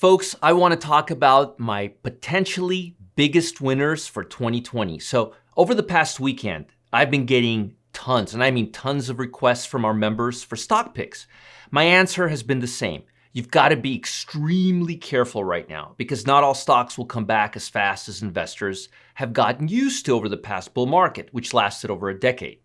Folks, I want to talk about my potentially biggest winners for 2020. So, over the past weekend, I've been getting tons, and I mean tons of requests from our members for stock picks. My answer has been the same. You've got to be extremely careful right now because not all stocks will come back as fast as investors have gotten used to over the past bull market, which lasted over a decade.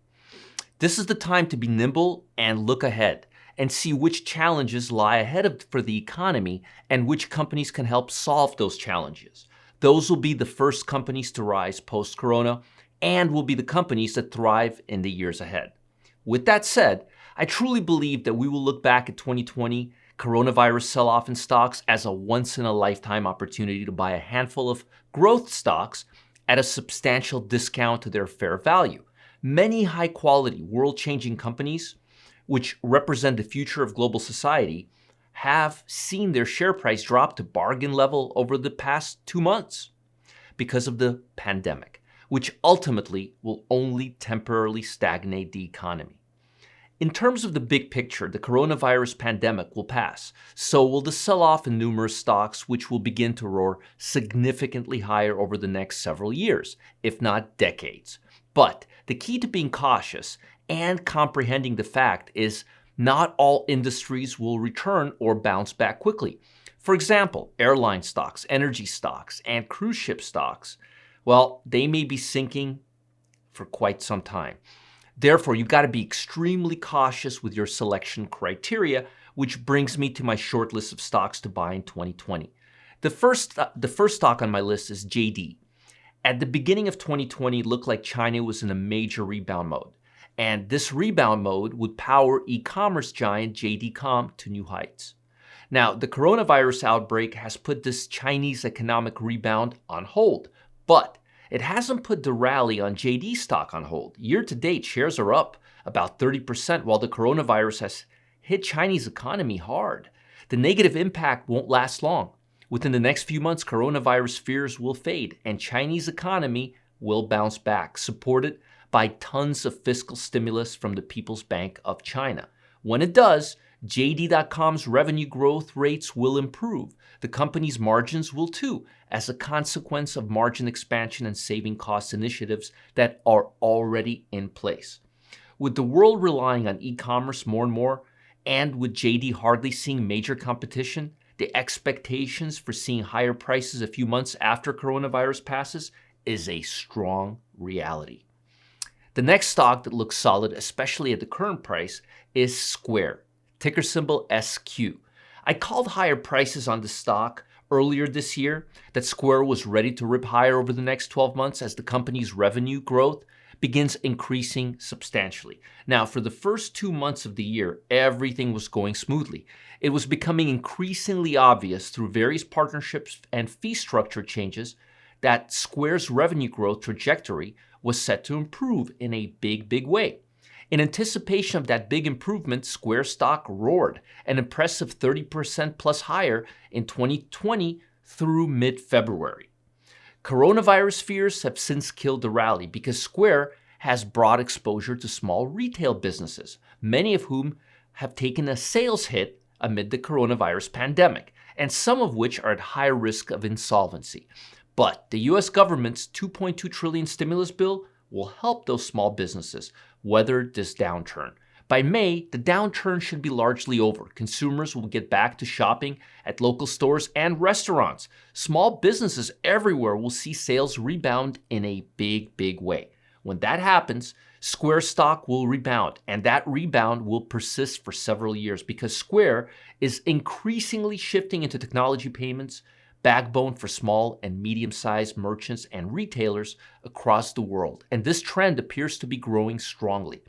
This is the time to be nimble and look ahead and see which challenges lie ahead for the economy and which companies can help solve those challenges. Those will be the first companies to rise post-corona and will be the companies that thrive in the years ahead. With that said, I truly believe that we will look back at 2020 coronavirus sell-off in stocks as a once-in-a-lifetime opportunity to buy a handful of growth stocks at a substantial discount to their fair value. Many high-quality, world-changing companies, which represent the future of global society, have seen their share price drop to bargain level over the past 2 months because of the pandemic, which ultimately will only temporarily stagnate the economy. In terms of the big picture, the coronavirus pandemic will pass. So will the sell-off in numerous stocks, which will begin to roar significantly higher over the next several years, if not decades. But the key to being cautious and comprehending the fact is not all industries will return or bounce back quickly. For example, airline stocks, energy stocks, and cruise ship stocks, well, they may be sinking for quite some time. Therefore, you've got to be extremely cautious with your selection criteria, which brings me to my short list of stocks to buy in 2020. The first stock on my list is JD. At the beginning of 2020, it looked like China was in a major rebound mode. And this rebound mode would power e-commerce giant JD.com to new heights. Now, the coronavirus outbreak has put this Chinese economic rebound on hold, but it hasn't put the rally on JD stock on hold. Year to date, shares are up about 30% while the coronavirus has hit Chinese economy hard. The negative impact won't last long. Within the next few months, coronavirus fears will fade and Chinese economy will bounce back, supported by tons of fiscal stimulus from the People's Bank of China. When it does, JD.com's revenue growth rates will improve. The company's margins will too, as a consequence of margin expansion and saving cost initiatives that are already in place. With the world relying on e-commerce more and more, and with JD hardly seeing major competition, the expectations for seeing higher prices a few months after coronavirus passes is a strong reality. The next stock that looks solid, especially at the current price, is Square, ticker symbol SQ. I called higher prices on the stock earlier this year that Square was ready to rip higher over the next 12 months as the company's revenue growth begins increasing substantially. Now, for the first 2 months of the year, everything was going smoothly. It was becoming increasingly obvious through various partnerships and fee structure changes that Square's revenue growth trajectory was set to improve in a big way. In anticipation of that big improvement, Square stock roared an impressive 30% plus higher in 2020 through mid-February. Coronavirus fears have since killed the rally because Square has broad exposure to small retail businesses, many of whom have taken a sales hit amid the coronavirus pandemic, and some of which are at high risk of insolvency. But the U.S. government's $2.2 trillion stimulus bill will help those small businesses weather this downturn. By May, the downturn should be largely over. Consumers will get back to shopping at local stores and restaurants. Small businesses everywhere will see sales rebound in a big way. When that happens, Square stock will rebound, and that rebound will persist for several years because Square is increasingly shifting into technology payments, backbone for small and medium-sized merchants and retailers across the world. And this trend appears to be growing strongly.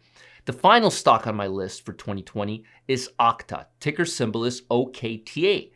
The final stock on my list for 2020 is Okta, ticker symbol is OKTA.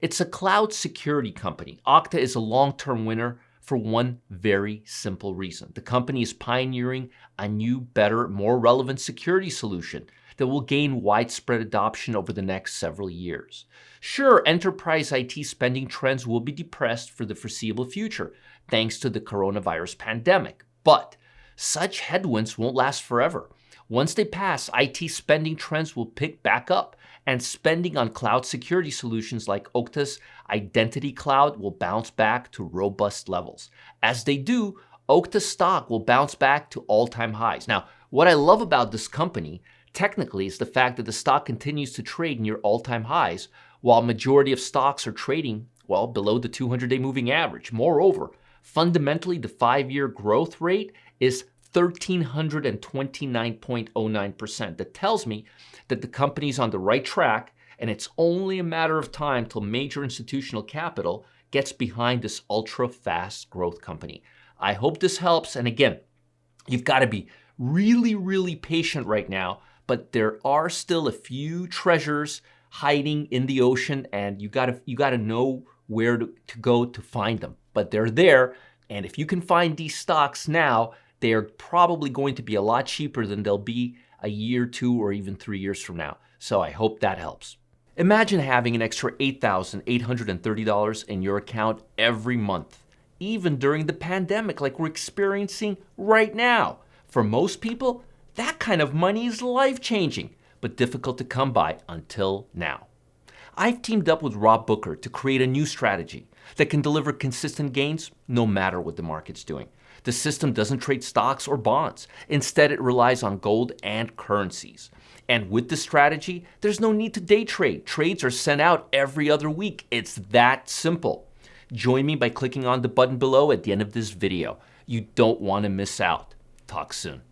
It's a cloud security company. Okta is a long-term winner for one very simple reason. The company is pioneering a new, better, more relevant security solution that will gain widespread adoption over the next several years. Sure, enterprise IT spending trends will be depressed for the foreseeable future, thanks to the coronavirus pandemic. But such headwinds won't last forever. Once they pass, IT spending trends will pick back up And spending on cloud security solutions like Okta's Identity Cloud will bounce back to robust levels. As they do, Okta stock will bounce back to all-time highs. Now, what I love about this company technically is the fact that the stock continues to trade near all-time highs, while majority of stocks are trading, well, below the 200-day moving average. Moreover, fundamentally, the 5-year growth rate is 1,329.09%. That tells me that the company's on the right track, and it's only a matter of time till major institutional capital gets behind this ultra-fast growth company. I hope this helps, and again, you've got to be really, really patient right now, but there are still a few treasures hiding in the ocean, and you got to know where to go to find them. But they're there, and if you can find these stocks now, they are probably going to be a lot cheaper than they'll be a year, 2, or even 3 years from now. So I hope that helps. Imagine having an extra $8,830 in your account every month, even during the pandemic like we're experiencing right now. For most people, that kind of money is life-changing, but difficult to come by until now. I've teamed up with Rob Booker to create a new strategy that can deliver consistent gains no matter what the market's doing. The system doesn't trade stocks or bonds. Instead, it relies on gold and currencies. And with this strategy, there's no need to day trade. Trades are sent out every other week. It's that simple. Join me by clicking on the button below at the end of this video. You don't want to miss out. Talk soon.